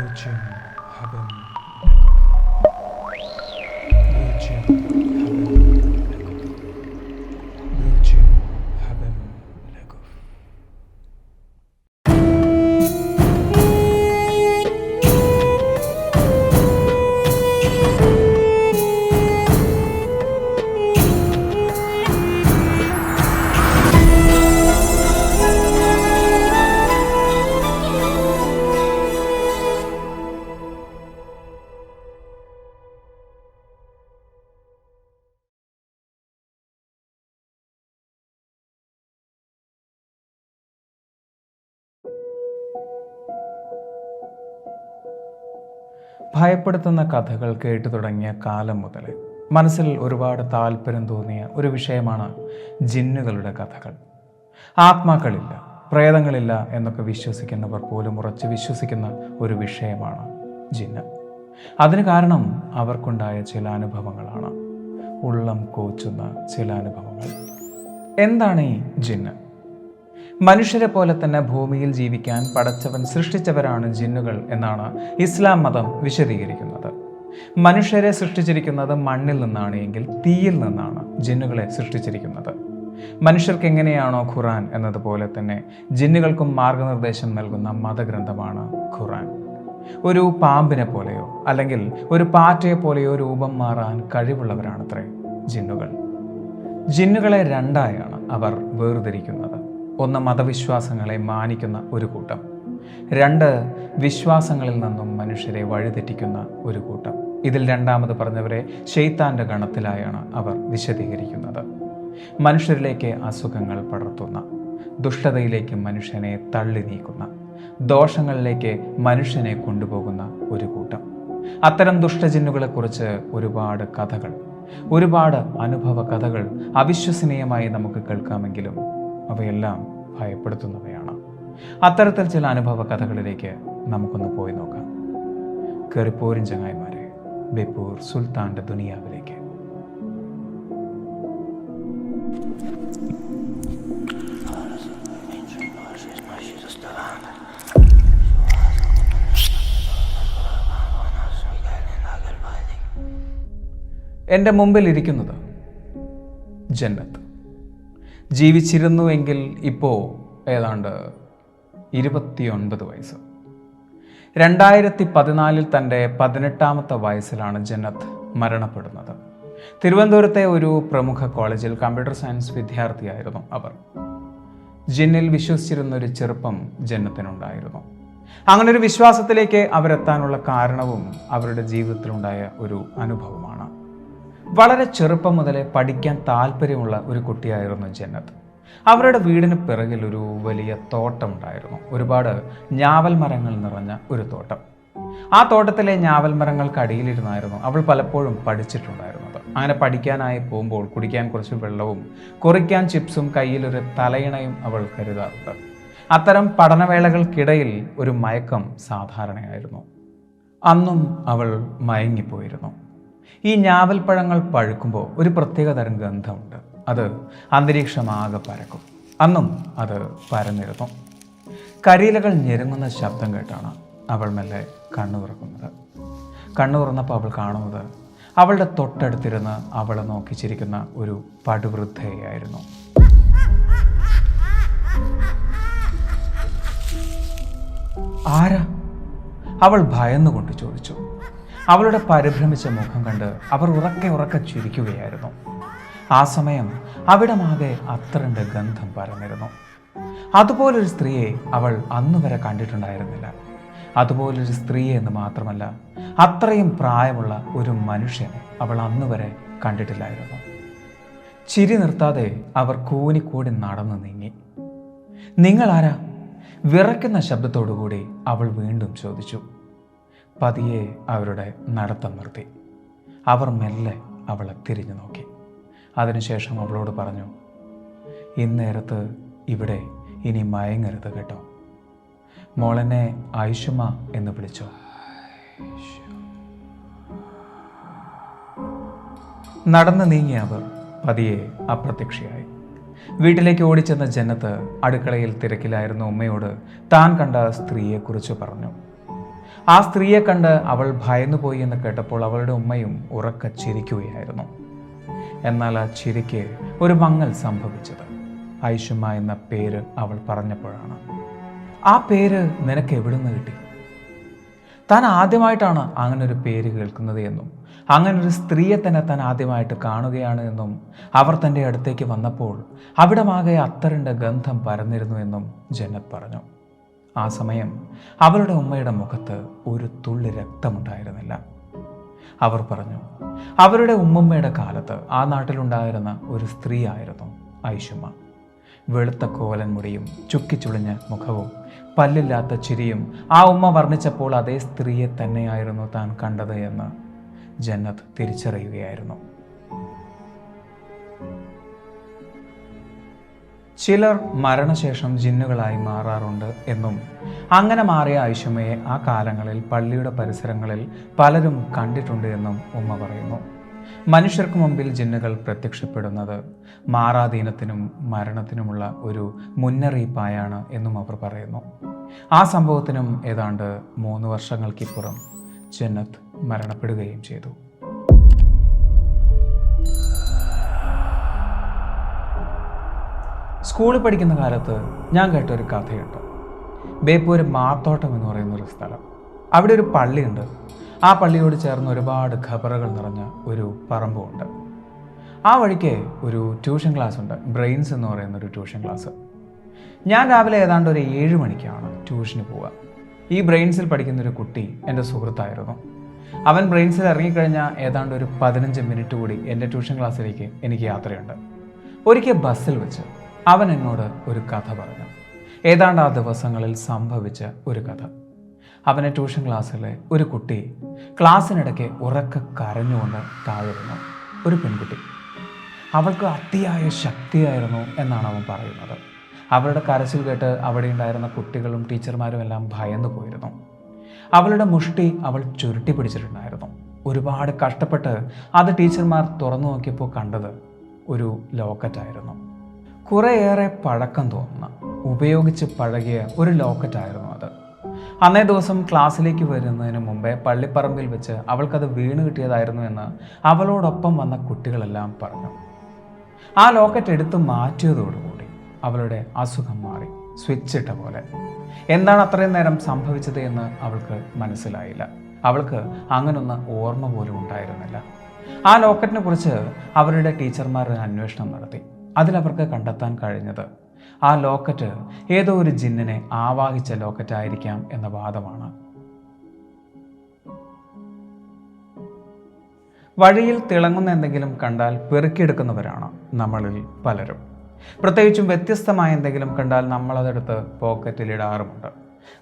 Virgin haben Legov. Virgin haben Legov. Virgin haben Legov. ഭയപ്പെടുത്തുന്ന കഥകൾ കേട്ടു തുടങ്ങിയ കാലം മുതൽ മനസ്സിൽ ഒരുപാട് താല്പര്യം തോന്നിയ ഒരു വിഷയമാണ് ജിന്നുകളുടെ കഥകൾ. ആത്മാക്കളില്ല, പ്രേതങ്ങളില്ല എന്നൊക്കെ വിശ്വസിക്കുന്നവർ പോലും ഉറച്ച് വിശ്വസിക്കുന്ന ഒരു വിഷയമാണ് ജിന്ന്. അതിന് കാരണം അവർക്കുണ്ടായ ചില അനുഭവങ്ങളാണ്, ഉള്ളം കോച്ചുന്ന ചില അനുഭവങ്ങൾ. എന്താണ് ഈ ജിന്ന്? മനുഷ്യരെ പോലെ തന്നെ ഭൂമിയിൽ ജീവിക്കാൻ പടച്ചവൻ സൃഷ്ടിച്ചവരാണ് ജിന്നുകൾ എന്നാണ് ഇസ്ലാം മതം വിശദീകരിക്കുന്നത്. മനുഷ്യരെ സൃഷ്ടിച്ചിരിക്കുന്നത് മണ്ണിൽ നിന്നാണ് എങ്കിൽ തീയിൽ നിന്നാണ് ജിന്നുകളെ സൃഷ്ടിച്ചിരിക്കുന്നത്. മനുഷ്യർക്ക് എങ്ങനെയാണോ ഖുർആൻ എന്നതുപോലെ തന്നെ ജിന്നുകൾക്കും മാർഗനിർദ്ദേശം നൽകുന്ന മതഗ്രന്ഥമാണ് ഖുർആൻ. ഒരു പാമ്പിനെ പോലെയോ അല്ലെങ്കിൽ ഒരു പാറ്റയെ പോലെയോ രൂപം മാറാൻ കഴിവുള്ളവരാണത്രേ ജിന്നുകൾ. ജിന്നുകളെ രണ്ടായാണ് അവർ വേർതിരിക്കുന്നത്. ഒന്ന്, മതവിശ്വാസങ്ങളെ മാനിക്കുന്ന ഒരു കൂട്ടം. രണ്ട്, വിശ്വാസങ്ങളിൽ നിന്നും മനുഷ്യരെ വഴിതെറ്റിക്കുന്ന ഒരു കൂട്ടം. ഇതിൽ രണ്ടാമത് പറഞ്ഞവരെ ശൈത്താന്റെ ഗണത്തിലായാണ് അവർ വിശദീകരിക്കുന്നത്. മനുഷ്യരിലേക്ക് അസുഖങ്ങൾ പടർത്തുന്ന, ദുഷ്ടതയിലേക്ക് മനുഷ്യനെ തള്ളി നീക്കുന്ന, ദോഷങ്ങളിലേക്ക് മനുഷ്യനെ കൊണ്ടുപോകുന്ന ഒരു കൂട്ടം. അത്തരം ദുഷ്ടജിന്നുകളെക്കുറിച്ച് ഒരുപാട് കഥകൾ, ഒരുപാട് അനുഭവ കഥകൾ അവിശ്വസനീയമായി നമുക്ക് കേൾക്കാമെങ്കിലും അവയെല്ലാം ഭയപ്പെടുത്തുന്നവയാണ്. അത്തരത്തിൽ ചില അനുഭവ കഥകളിലേക്ക് നമുക്കൊന്ന് പോയി നോക്കാം. കയറിപ്പോരും ചങ്ങായിമാരെ, ബേപ്പൂർ സുൽത്താന്റെ ദുനിയാവിലേക്ക്. എൻ്റെ മുമ്പിൽ ഇരിക്കുന്നത് ജന്നത്ത്. ജീവിച്ചിരുന്നുവെങ്കിൽ ഇപ്പോൾ ഏതാണ്ട് 29 വയസ്സ്. 2014 തൻ്റെ 18ാമത്തെ വയസ്സിലാണ് ജന്നത്ത് മരണപ്പെടുന്നത്. തിരുവനന്തപുരത്തെ ഒരു പ്രമുഖ കോളേജിൽ കമ്പ്യൂട്ടർ സയൻസ് വിദ്യാർത്ഥിയായിരുന്നു അവർ. ജിന്നിൽ വിശ്വസിച്ചിരുന്ന ഒരു ചെറുപ്പം ജന്നത്തിനുണ്ടായിരുന്നു. അങ്ങനെ ഒരു വിശ്വാസത്തിലേക്ക് അവരെത്താനുള്ള കാരണവും അവരുടെ ജീവിതത്തിലുണ്ടായ ഒരു അനുഭവമാണ്. വളരെ ചെറുപ്പം മുതലേ പഠിക്കാൻ താല്പര്യമുള്ള ഒരു കുട്ടിയായിരുന്നു ജന്നത്ത്. അവരുടെ വീടിന് പിറകിൽ ഒരു വലിയ തോട്ടമുണ്ടായിരുന്നു. ഒരുപാട് ഞാവൽ മരങ്ങൾ നിറഞ്ഞ ഒരു തോട്ടം. ആ തോട്ടത്തിലെ ഞാവൽ മരങ്ങൾക്കടിയിലിരുന്നായിരുന്നു അവൾ പലപ്പോഴും പഠിച്ചിട്ടുണ്ടായിരുന്നത്. അങ്ങനെ പഠിക്കാനായി പോകുമ്പോൾ കുടിക്കാൻ കുറച്ച് വെള്ളവും കുറിക്കാൻ ചിപ്സും കയ്യിലൊരു തലയിണയും അവൾ കരുതാറുണ്ട്. അത്തരം പഠനവേളകൾക്കിടയിൽ ഒരു മയക്കം സാധാരണയായിരുന്നു. അന്നും അവൾ മയങ്ങിപ്പോയിരുന്നു. ഈ ഞാവൽപ്പഴങ്ങൾ പഴുക്കുമ്പോൾ ഒരു പ്രത്യേക തരം ഗന്ധമുണ്ട്. അത് അന്തരീക്ഷമാകെ പരക്കും. അന്നും അത് പരന്നിരുന്നു. കരിയിലകൾ ഞെരുങ്ങുന്ന ശബ്ദം കേട്ടാണ് അവൾ മെല്ലെ കണ്ണു തുറക്കുന്നത്. കണ്ണു തുറന്നപ്പോൾ അവൾ കാണുന്നത് അവളുടെ തൊട്ടടുത്തിരുന്ന് അവളെ നോക്കി ചിരിക്കുന്ന ഒരു പടുവൃദ്ധയായിരുന്നു. ആരാ? അവൾ ഭയന്നുകൊണ്ട് ചോദിച്ചു. അവളുടെ പരിഭ്രമിച്ച മുഖം കണ്ട് അവർ ഉറക്കെ ചിരിക്കുകയായിരുന്നു. ആ സമയം അവിടമാകെ അത്തറിൻ്റെ ഗന്ധം പരന്നിരുന്നു. അതുപോലൊരു സ്ത്രീയെ അവൾ അന്നുവരെ കണ്ടിട്ടുണ്ടായിരുന്നില്ല. അതുപോലൊരു സ്ത്രീയെ എന്ന് മാത്രമല്ല, അത്രയും പ്രായമുള്ള ഒരു മനുഷ്യനെ അവൾ അന്നുവരെ കണ്ടിട്ടില്ലായിരുന്നു. ചിരി നിർത്താതെ അവർ കൂനിക്കൂടി നടന്നു നീങ്ങി. നിങ്ങളാരാ? വിറയ്ക്കുന്ന ശബ്ദത്തോടുകൂടി അവൾ വീണ്ടും ചോദിച്ചു. പതിയെ അവരുടെ നടത്തം നിർത്തി. അവർ മെല്ലെ അവളെ തിരിഞ്ഞു നോക്കി. അതിനുശേഷം അവളോട് പറഞ്ഞു, ഇന്നേരത്ത് ഇവിടെ ഇനി മയങ്ങരുത് കേട്ടോ. മോളെന്നെ ഐഷുമ എന്ന് വിളിച്ചോ. നടന്നു നീങ്ങി അവർ പതിയെ അപ്രത്യക്ഷയായി. വീട്ടിലേക്ക് ഓടിച്ചെന്ന ജന്നത്ത് അടുക്കളയിൽ തിരക്കിലായിരുന്ന ഉമ്മയോട് താൻ കണ്ട സ്ത്രീയെക്കുറിച്ച് പറഞ്ഞു. ആ സ്ത്രീയെ കണ്ട് അവൾ ഭയന്നുപോയി എന്ന് കേട്ടപ്പോൾ അവളുടെ ഉമ്മയും ഉറക്കെ ചിരിക്കുകയായിരുന്നു. എന്നാൽ ആ ചിരിക്ക് ഒരു മങ്ങൽ സംഭവിച്ചത് ഐഷുമ്മ എന്ന പേര് അവൾ പറഞ്ഞപ്പോഴാണ്. ആ പേര് നിനക്ക് എവിടുന്ന് കിട്ടി? താൻ ആദ്യമായിട്ടാണ് അങ്ങനൊരു പേര് കേൾക്കുന്നത് എന്നും അങ്ങനൊരു സ്ത്രീയെ തന്നെ താൻ ആദ്യമായിട്ട് കാണുകയാണ് എന്നും അവർ തൻ്റെ അടുത്തേക്ക് വന്നപ്പോൾ അവിടമാകെ അത്തറിൻ്റെ ഗന്ധം പരന്നിരുന്നു എന്നും ജന്നത്ത് പറഞ്ഞു. ആ സമയം അവളുടെ ഉമ്മയുടെ മുഖത്ത് ഒരു തുള്ളി രക്തമുണ്ടായിരുന്നില്ല. അവർ പറഞ്ഞു, അവരുടെ ഉമ്മമ്മയുടെ കാലത്ത് ആ നാട്ടിലുണ്ടായിരുന്ന ഒരു സ്ത്രീ ആയിരുന്നു ഐഷുമ്മ. വെളുത്ത കോലൻ മുടിയും ചുക്കിച്ചുളിഞ്ഞ മുഖവും പല്ലില്ലാത്ത ചിരിയും ആ ഉമ്മ വർണ്ണിച്ചപ്പോൾ അതേ സ്ത്രീയെ തന്നെയായിരുന്നു താൻ കണ്ടത് എന്ന് ജന്നത്ത് തിരിച്ചറിയുകയായിരുന്നു. ചിലർ മരണശേഷം ജിന്നുകളായി മാറാറുണ്ട് എന്നും അങ്ങനെ മാറിയ ഐഷുമ്മയെ ആ കാലങ്ങളിൽ പള്ളിയുടെ പരിസരങ്ങളിൽ പലരും കണ്ടിട്ടുണ്ട് എന്നും ഉമ്മ പറയുന്നു. മനുഷ്യർക്ക് മുമ്പിൽ ജിന്നുകൾ പ്രത്യക്ഷപ്പെടുന്നത് മാറാധീനത്തിനും മരണത്തിനുമുള്ള ഒരു മുന്നറിയിപ്പായാണ് എന്നും അവർ പറയുന്നു. ആ സംഭവത്തിനും ഏതാണ്ട് 3 വർഷങ്ങൾക്കിപ്പുറം ജന്നത്ത് മരണപ്പെടുകയും ചെയ്തു. സ്കൂളിൽ പഠിക്കുന്ന കാലത്ത് ഞാൻ കേട്ടൊരു കഥയുണ്ട്. ബേപ്പൂർ മാത്തോട്ടം എന്ന് പറയുന്ന ഒരു സ്ഥലം. അവിടെ ഒരു പള്ളിയുണ്ട്. ആ പള്ളിയോട് ചേർന്ന് ഒരുപാട് ഖബറുകൾ നിറഞ്ഞ ഒരു പറമ്പുണ്ട്. ആ വഴിക്ക് ഒരു ട്യൂഷൻ ക്ലാസ് ഉണ്ട്, ബ്രെയിൻസ് എന്ന് പറയുന്ന ഒരു ട്യൂഷൻ ക്ലാസ്. ഞാൻ രാവിലെ ഏതാണ്ട് ഒരു 7 മണിക്കാണ് ട്യൂഷന് പോവുക. ഈ ബ്രെയിൻസിൽ പഠിക്കുന്നൊരു കുട്ടി എൻ്റെ സുഹൃത്തായിരുന്നു. അവൻ ബ്രെയിൻസിൽ ഇറങ്ങിക്കഴിഞ്ഞാൽ ഏതാണ്ട് ഒരു 15 മിനിറ്റ് കൂടി എൻ്റെ ട്യൂഷൻ ക്ലാസ്സിലേക്ക് എനിക്ക് യാത്രയുണ്ട്. ഒരിക്കൽ ബസ്സിൽ വെച്ച് അവൻ എന്നോട് ഒരു കഥ പറഞ്ഞു. ഏതാണ്ട് ആ ദിവസങ്ങളിൽ സംഭവിച്ച ഒരു കഥ. അവനെ ട്യൂഷൻ ക്ലാസ്സിലെ ഒരു കുട്ടി ക്ലാസ്സിനിടയ്ക്ക് ഉറക്കെ കരഞ്ഞുകൊണ്ട് താഴെ വീണു. ഒരു പെൺകുട്ടി. അവൾക്ക് അതിയായ ശക്തിയായിരുന്നു എന്നാണ് അവൻ പറയുന്നത്. അവളുടെ കരച്ചിൽ കേട്ട് അവിടെ ഉണ്ടായിരുന്ന കുട്ടികളും ടീച്ചർമാരും എല്ലാം ഭയന്നു പോയിരുന്നു. അവളുടെ മുഷ്ടി അവൾ ചുരുട്ടി പിടിച്ചിട്ടുണ്ടായിരുന്നു. ഒരുപാട് കഷ്ടപ്പെട്ട് അത് ടീച്ചർമാർ തുറന്നു നോക്കിയപ്പോൾ കണ്ടത് ഒരു ലോക്കറ്റായിരുന്നു. കുറേയേറെ പഴക്കം തോന്നുന്ന, ഉപയോഗിച്ച് പഴകിയ ഒരു ലോക്കറ്റായിരുന്നു അത്. അന്നേ ദിവസം ക്ലാസ്സിലേക്ക് വരുന്നതിന് മുമ്പേ പള്ളിപ്പറമ്പിൽ വെച്ച് അവൾക്കത് വീണ് കിട്ടിയതായിരുന്നു എന്ന് അവളോടൊപ്പം വന്ന കുട്ടികളെല്ലാം പറഞ്ഞു. ആ ലോക്കറ്റ് എടുത്ത് മാറ്റിയതോടുകൂടി അവളുടെ അസുഖം മാറി, സ്വിച്ച് ഇട്ട പോലെ. എന്താണ് അത്രയും നേരം സംഭവിച്ചത് എന്ന് അവൾക്ക് മനസ്സിലായില്ല. അവൾക്ക് അങ്ങനൊന്ന് ഓർമ്മ പോലും ഉണ്ടായിരുന്നില്ല. ആ ലോക്കറ്റിനെ കുറിച്ച് അവരുടെ ടീച്ചർമാർ ഒരു അന്വേഷണം നടത്തി. അതിലവർക്ക് കണ്ടെത്താൻ കഴിഞ്ഞത് ആ ലോക്കറ്റ് ഏതോ ഒരു ജിന്നിനെ ആവാഹിച്ച ലോക്കറ്റായിരിക്കാം എന്ന വാദമാണ്. വഴിയിൽ തിളങ്ങുന്ന എന്തെങ്കിലും കണ്ടാൽ പെറുക്കിയെടുക്കുന്നവരാണ് നമ്മളിൽ പലരും. പ്രത്യേകിച്ചും വ്യത്യസ്തമായ എന്തെങ്കിലും കണ്ടാൽ നമ്മളതെടുത്ത് പോക്കറ്റിലിടാറുമുണ്ട്.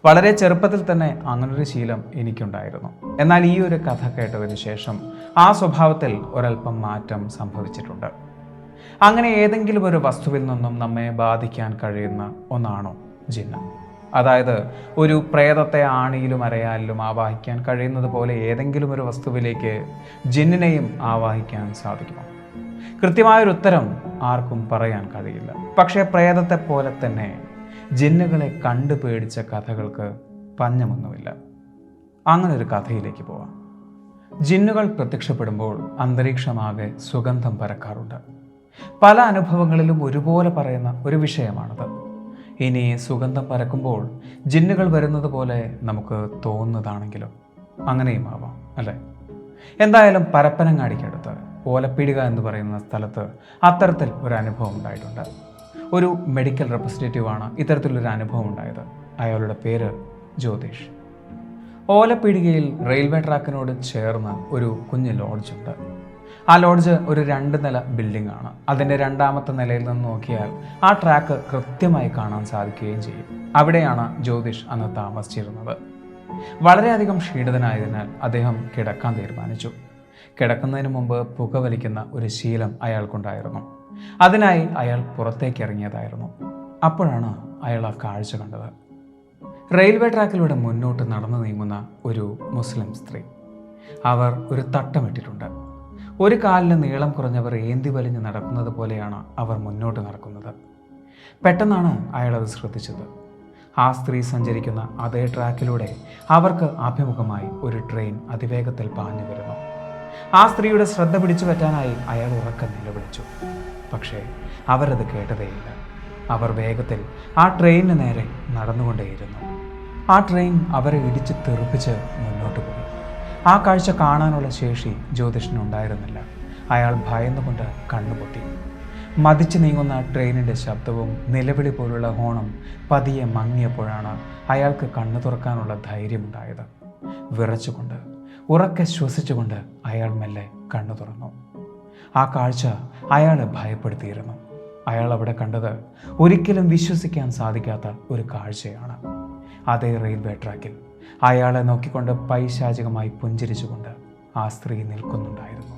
വളരെ ചെറുപ്പത്തിൽ തന്നെ അങ്ങനൊരു ശീലം എനിക്കുണ്ടായിരുന്നു. എന്നാൽ ഈ ഒരു കഥ കേട്ടതിന് ശേഷം ആ സ്വഭാവത്തിൽ ഒരൽപ്പം മാറ്റം സംഭവിച്ചിട്ടുണ്ട്. അങ്ങനെ ഏതെങ്കിലും ഒരു വസ്തുവിൽ നിന്നും നമ്മെ ബാധിക്കാൻ കഴിയുന്ന ഒന്നാണോ ജിന്ന്? അതായത് ഒരു പ്രേതത്തെ ആണിയിലും അരയാലിലും ആവാഹിക്കാൻ കഴിയുന്നത് പോലെ ഏതെങ്കിലും ഒരു വസ്തുവിലേക്ക് ജിന്നിനെയും ആവാഹിക്കാൻ സാധിക്കുമോ? കൃത്യമായൊരു ഉത്തരം ആർക്കും പറയാൻ കഴിയില്ല. പക്ഷേ പ്രേതത്തെ പോലെ തന്നെ ജിന്നുകളെ കണ്ടു പേടിച്ച കഥകൾക്ക് പഞ്ഞമൊന്നുമില്ല. അങ്ങനെ ഒരു കഥയിലേക്ക് പോവാം. ജിന്നുകൾ പ്രത്യക്ഷപ്പെടുമ്പോൾ അന്തരീക്ഷമാകെ സുഗന്ധം പരക്കാറുണ്ട്. പല അനുഭവങ്ങളിലും ഒരുപോലെ പറയുന്ന ഒരു വിഷയമാണത്. ഇനി സുഗന്ധം പരക്കുമ്പോൾ ജിന്നുകൾ വരുന്നത് പോലെ നമുക്ക് തോന്നുന്നതാണെങ്കിലും അങ്ങനെയും ആവാം, അല്ലേ? എന്തായാലും പരപ്പനങ്ങാടിക്കടുത്ത് ഓലപ്പീടിക എന്ന് പറയുന്ന സ്ഥലത്ത് അത്തരത്തിൽ ഒരു അനുഭവം ഉണ്ടായിട്ടുണ്ട്. ഒരു മെഡിക്കൽ റെപ്രസെൻറ്റേറ്റീവാണ് ഇത്തരത്തിലൊരു അനുഭവം ഉണ്ടായത്. അയാളുടെ പേര് ജ്യോതിഷ്. ഓലപ്പീടികയിൽ റെയിൽവേ ട്രാക്കിനോട് ചേർന്ന് ഒരു കുഞ്ഞ് ലോഡ്ജുണ്ട്. ആ ലോഡ്ജ് ഒരു 2 നില ബിൽഡിംഗ് ആണ്. അതിൻ്റെ 2ാമത്തെ നിലയിൽ നിന്ന് നോക്കിയാൽ ആ ട്രാക്ക് കൃത്യമായി കാണാൻ സാധിക്കുകയും ചെയ്യും. അവിടെയാണ് ജ്യോതിഷ് അന്ന് താമസിച്ചിരുന്നത്. വളരെയധികം ക്ഷീണിതനായതിനാൽ അദ്ദേഹം കിടക്കാൻ തീരുമാനിച്ചു. കിടക്കുന്നതിന് മുമ്പ് പുകവലിക്കുന്ന ഒരു ശീലം അയാൾക്കുണ്ടായിരുന്നു. അതിനായി അയാൾ പുറത്തേക്ക് ഇറങ്ങിയതായിരുന്നു. അപ്പോഴാണ് അയാൾ ആ കാഴ്ച കണ്ടത്. റെയിൽവേ ട്രാക്കിലൂടെ മുന്നോട്ട് നടന്നു നീങ്ങുന്ന ഒരു മുസ്ലിം സ്ത്രീ. അവർ ഒരു തട്ടമിട്ടിട്ടുണ്ട്. ഒരു കാലിന് നീളം കുറഞ്ഞവർ ഏന്തി വലിഞ്ഞ് നടക്കുന്നത് പോലെയാണ് അവർ മുന്നോട്ട് നടക്കുന്നത്. പെട്ടെന്നാണ് അയാൾ അത് ശ്രദ്ധിച്ചത്. ആ സ്ത്രീ സഞ്ചരിക്കുന്ന അതേ ട്രാക്കിലൂടെ അവർക്ക് അഭിമുഖമായി ഒരു ട്രെയിൻ അതിവേഗത്തിൽ പാഞ്ഞു വരുന്നു. ആ സ്ത്രീയുടെ ശ്രദ്ധ പിടിച്ചു പറ്റാനായി അയാൾ ഉറക്കെ നിലവിളിച്ചു. പക്ഷേ അവരത് കേട്ടതേയില്ല. അവർ വേഗത്തിൽ ആ ട്രെയിനിന് നേരെ നടന്നുകൊണ്ടേയിരുന്നു. ആ ട്രെയിൻ അവരെ ഇടിച്ച് തെറിപ്പിച്ച് മുന്നോട്ട് പോയി. ആ കാഴ്ച കാണാനുള്ള ശേഷി ജ്യോതിഷനുണ്ടായിരുന്നില്ല. അയാൾ ഭയന്നുകൊണ്ട് കണ്ണുപൊത്തി. മതിച്ചു നീങ്ങുന്ന ട്രെയിനിൻ്റെ ശബ്ദവും നിലവിളി പോലുള്ള ഹോണും പതിയെ മങ്ങിയപ്പോഴാണ് അയാൾക്ക് കണ്ണു തുറക്കാനുള്ള ധൈര്യമുണ്ടായത്. വിറച്ചുകൊണ്ട് ഉറക്കെ ശ്വസിച്ചുകൊണ്ട് അയാൾ മെല്ലെ കണ്ണു തുറന്നു. ആ കാഴ്ച അയാളെ ഭയപ്പെടുത്തിയിരുന്നു. അയാൾ അവിടെ കണ്ടത് ഒരിക്കലും വിശ്വസിക്കാൻ സാധിക്കാത്ത ഒരു കാഴ്ചയാണ്. അതേ റെയിൽവേ ട്രാക്കിൽ അയാളെ നോക്കിക്കൊണ്ട് പൈശാചികമായി പുഞ്ചിരിച്ചുകൊണ്ട് ആ സ്ത്രീ നിൽക്കുന്നുണ്ടായിരുന്നു.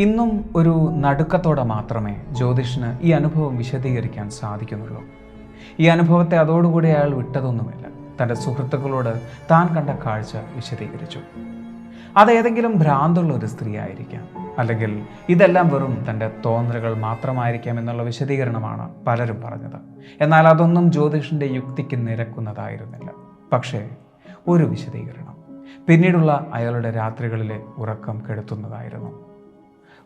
ഇന്നും ഒരു നടുക്കത്തോടെ മാത്രമേ ജ്യോതിഷന് ഈ അനുഭവം വിശദീകരിക്കാൻ സാധിക്കുന്നുള്ളൂ. ഈ അനുഭവത്തെ അതോടുകൂടി അയാൾ വിട്ടതൊന്നുമില്ല. തൻ്റെ സുഹൃത്തുക്കളോട് താൻ കണ്ട കാഴ്ച വിശദീകരിച്ചു. അതേതെങ്കിലും ഭ്രാന്തുള്ള ഒരു സ്ത്രീ ആയിരിക്കാം, അല്ലെങ്കിൽ ഇതെല്ലാം വെറും തൻ്റെ തോന്നലുകൾ മാത്രമായിരിക്കാം എന്നുള്ള വിശദീകരണമാണ് പലരും പറഞ്ഞത്. എന്നാൽ അതൊന്നും ജ്യോതിഷൻ്റെ യുക്തിക്ക് നിരക്കുന്നതായിരുന്നില്ല. പക്ഷേ ഒരു വിശദീകരണം പിന്നീടുള്ള അയാളുടെ രാത്രികളിലെ ഉറക്കം കെടുത്തുന്നതായിരുന്നു.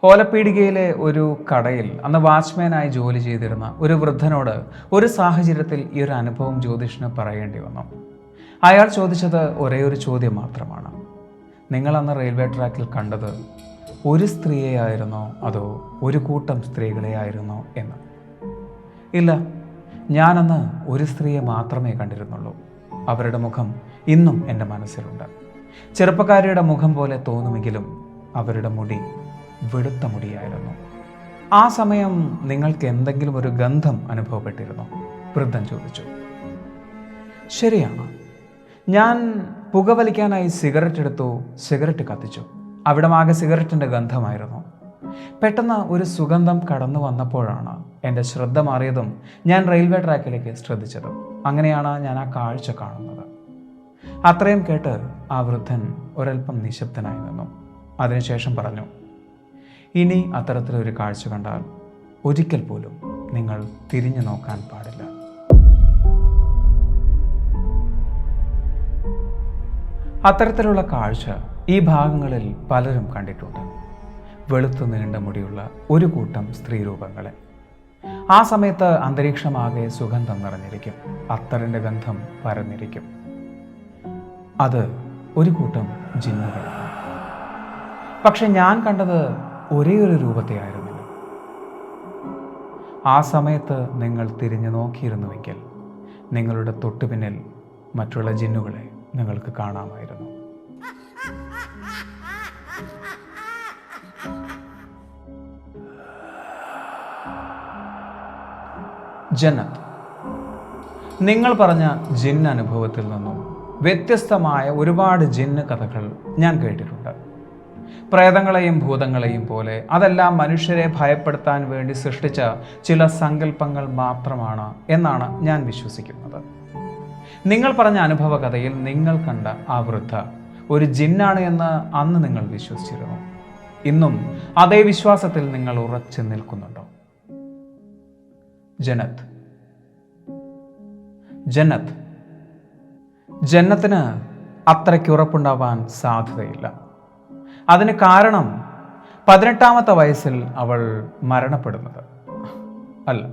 ഓലപ്പീടികയിലെ ഒരു കടയിൽ അന്ന് വാച്ച്മാനായി ജോലി ചെയ്തിരുന്ന ഒരു വൃദ്ധനോട് ഒരു സാഹചര്യത്തിൽ ഈ ഒരു അനുഭവം ജ്യോതിഷന് പറയേണ്ടി വന്നു. അയാൾ ചോദിച്ചത് ഒരേ ഒരു ചോദ്യം മാത്രമാണ്: നിങ്ങൾ അന്ന് റെയിൽവേ ട്രാക്കിൽ കണ്ടത് ഒരു സ്ത്രീയെയായിരുന്നോ അതോ ഒരു കൂട്ടം സ്ത്രീകളെയായിരുന്നോ എന്ന്. ഇല്ല, ഞാനന്ന് ഒരു സ്ത്രീയെ മാത്രമേ കണ്ടിരുന്നുള്ളൂ. അവരുടെ മുഖം ഇന്നും എൻ്റെ മനസ്സിലുണ്ട്. ചെറുപ്പക്കാരിയുടെ മുഖം പോലെ തോന്നുമെങ്കിലും അവരുടെ മുടി വെളുത്ത മുടിയായിരുന്നു. ആ സമയം നിങ്ങൾക്ക് എന്തെങ്കിലും ഒരു ഗന്ധം അനുഭവപ്പെട്ടിരുന്നോ? വൃദ്ധൻ ചോദിച്ചു. ശരിയാണ്, ഞാൻ പുകവലിക്കാനായി സിഗരറ്റ് എടുത്തു. സിഗരറ്റ് കത്തിച്ചു. അവിടമാകെ സിഗരറ്റിൻ്റെ ഗന്ധമായിരുന്നു. പെട്ടെന്ന് ഒരു സുഗന്ധം കടന്നു വന്നപ്പോഴാണ് എൻ്റെ ശ്രദ്ധ മാറിയതും ഞാൻ റെയിൽവേ ട്രാക്കിലേക്ക് ശ്രദ്ധിച്ചതും. അങ്ങനെയാണ് ഞാൻ ആ കാഴ്ച കാണുന്നത്. അത്രയും കേട്ട് ആ വൃദ്ധൻ ഒരൽപ്പം നിശബ്ദനായി നിന്നു. അതിനുശേഷം പറഞ്ഞു: ഇനി അത്തരത്തിലൊരു കാഴ്ച കണ്ടാൽ ഒരിക്കൽ പോലും നിങ്ങൾ തിരിഞ്ഞു നോക്കാൻ പാടില്ല. അത്തരത്തിലുള്ള കാഴ്ച ഈ ഭാഗങ്ങളിൽ പലരും കണ്ടിട്ടുണ്ട്. വെളുത്തു നീണ്ട മുടിയുള്ള ഒരു കൂട്ടം സ്ത്രീരൂപങ്ങളെ. ആ സമയത്ത് അന്തരീക്ഷമാകെ സുഗന്ധം നിറഞ്ഞിരിക്കും. അത്തറിൻ്റെ ഗന്ധം പരന്നിരിക്കും. അത് ഒരു കൂട്ടം ജിന്നുകളാണ്. പക്ഷെ ഞാൻ കണ്ടത് ഒരേ ഒരു രൂപത്തെയായിരുന്നില്ല. ആ സമയത്ത് നിങ്ങൾ തിരിഞ്ഞു നോക്കിയിരുന്നുവെങ്കിൽ നിങ്ങളുടെ തൊട്ടുപിന്നിൽ മറ്റുള്ള ജിന്നുകളെ നിങ്ങൾക്ക് കാണാമായിരുന്നു. ജന്നത്ത്. നിങ്ങൾ പറഞ്ഞ ജിന്ന് അനുഭവത്തിൽ നിന്നും വ്യത്യസ്തമായ ഒരുപാട് ജിന്ന് കഥകൾ ഞാൻ കേട്ടിട്ടുണ്ട്. പ്രേതങ്ങളെയും ഭൂതങ്ങളെയും പോലെ അതെല്ലാം മനുഷ്യരെ ഭയപ്പെടുത്താൻ വേണ്ടി സൃഷ്ടിച്ച ചില സങ്കല്പങ്ങൾ മാത്രമാണ് എന്നാണ് ഞാൻ വിശ്വസിക്കുന്നത്. നിങ്ങൾ പറഞ്ഞ അനുഭവ കഥയിൽ നിങ്ങൾ കണ്ട ആ വൃദ്ധ ഒരു ജിന്നാണ് എന്ന് അന്ന് നിങ്ങൾ വിശ്വസിച്ചിരുന്നു. ഇന്നും അതേ വിശ്വാസത്തിൽ നിങ്ങൾ ഉറച്ചു നിൽക്കുന്നുണ്ടോ? ജന്നത്ത്. ജന്നത്തിന് അത്രയ്ക്ക് ഉറപ്പുണ്ടാവാൻ സാധ്യതയില്ല. അതിന് കാരണം 18ാമത്തെ വയസ്സിൽ അവൾ മരണപ്പെടുന്നത് അല്ല,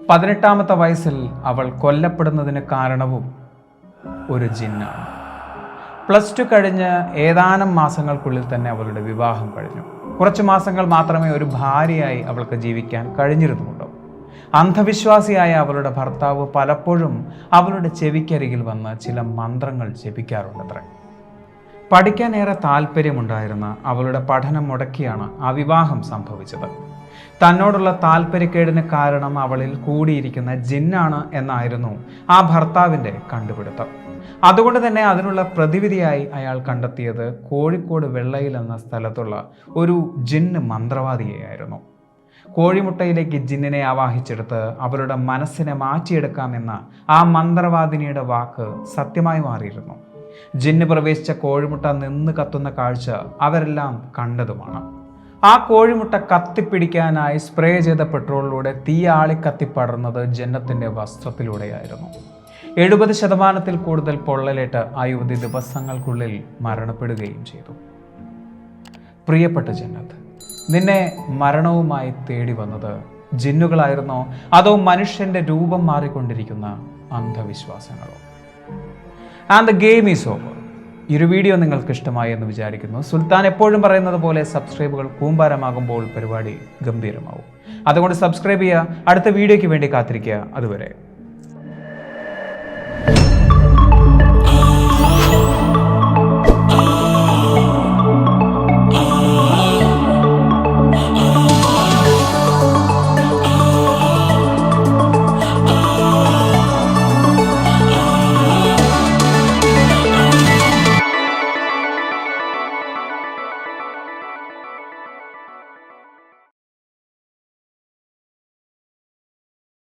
18ാമത്തെ വയസ്സിൽ അവൾ കൊല്ലപ്പെടുന്നതിന് കാരണവും ഒരു ജിന്നാണ്. +2 കഴിഞ്ഞ് ഏതാനും മാസങ്ങൾക്കുള്ളിൽ തന്നെ അവളുടെ വിവാഹം കഴിഞ്ഞു. കുറച്ച് മാസങ്ങൾ മാത്രമേ ഒരു ഭാര്യയായി അവൾക്ക് ജീവിക്കാൻ കഴിഞ്ഞിരുന്നുള്ളൂ. അന്ധവിശ്വാസിയായ അവളുടെ ഭർത്താവ് പലപ്പോഴും അവളുടെ ചെവിക്കരികിൽ വന്ന് ചില മന്ത്രങ്ങൾ ജപിക്കാറുണ്ടത്രേ. പഠിക്കാൻ ഏറെ താല്പര്യമുണ്ടായിരുന്ന അവളുടെ പഠനം മുടക്കിയാണ് ആ വിവാഹം സംഭവിച്ചത്. തന്നോടുള്ള താല്പര്യക്കേടിന് കാരണം അവളിൽ കൂടിയിരിക്കുന്ന ജിന്നാണ് എന്നായിരുന്നു ആ ഭർത്താവിൻ്റെ കണ്ടുപിടുത്തം. അതുകൊണ്ട് തന്നെ അതിനുള്ള പ്രതിവിധിയായി അയാൾ കണ്ടെത്തിയത് കോഴിക്കോട് വെള്ളയിൽ എന്ന സ്ഥലത്തുള്ള ഒരു ജിന്ന് മന്ത്രവാദിയെയായിരുന്നു. കോഴിമുട്ടയിലേക്ക് ജിന്നിനെ ആവാഹിച്ചെടുത്ത് അവരുടെ മനസ്സിനെ മാറ്റിയെടുക്കാമെന്ന ആ മന്ത്രവാദിനിയുടെ വാക്ക് സത്യമായി മാറിയിരുന്നു. ജിന്ന് പ്രവേശിച്ച കോഴിമുട്ട നിന്ന് കത്തുന്ന കാഴ്ച അവരെല്ലാം കണ്ടതുമാണ്. ആ കോഴിമുട്ട കത്തിപ്പിടിക്കാനായി സ്പ്രേ ചെയ്ത പെട്രോളിലൂടെ തീ ആളിക്കത്തിപ്പടർന്നത് ജന്നത്തിൻ്റെ വസ്ത്രത്തിലൂടെയായിരുന്നു. 70% കൂടുതൽ പൊള്ളലേറ്റ് ആ യുവതി ദിവസങ്ങൾക്കുള്ളിൽ മരണപ്പെടുകയും ചെയ്തു. പ്രിയപ്പെട്ട ജന്നത്ത്, നിന്നെ മരണവുമായി തേടി വന്നത് ജിന്നുകളായിരുന്നോ അതോ മനുഷ്യന്റെ രൂപം മാറിക്കൊണ്ടിരിക്കുന്ന അന്ധവിശ്വാസങ്ങളോ? And the game is over. ഈ ഒരു വീഡിയോ നിങ്ങൾക്ക് ഇഷ്ടമായി എന്ന് വിചാരിക്കുന്നു. സുൽത്താൻ എപ്പോഴും പറയുന്നത് പോലെ സബ്സ്ക്രൈബുകൾ കൂമ്പാരമാകുമ്പോൾ പരിപാടി ഗംഭീരമാവും. അതുകൊണ്ട് സബ്സ്ക്രൈബ് ചെയ്യുക. അടുത്ത വീഡിയോയ്ക്ക് വേണ്ടി കാത്തിരിക്കുക. അതുവരെ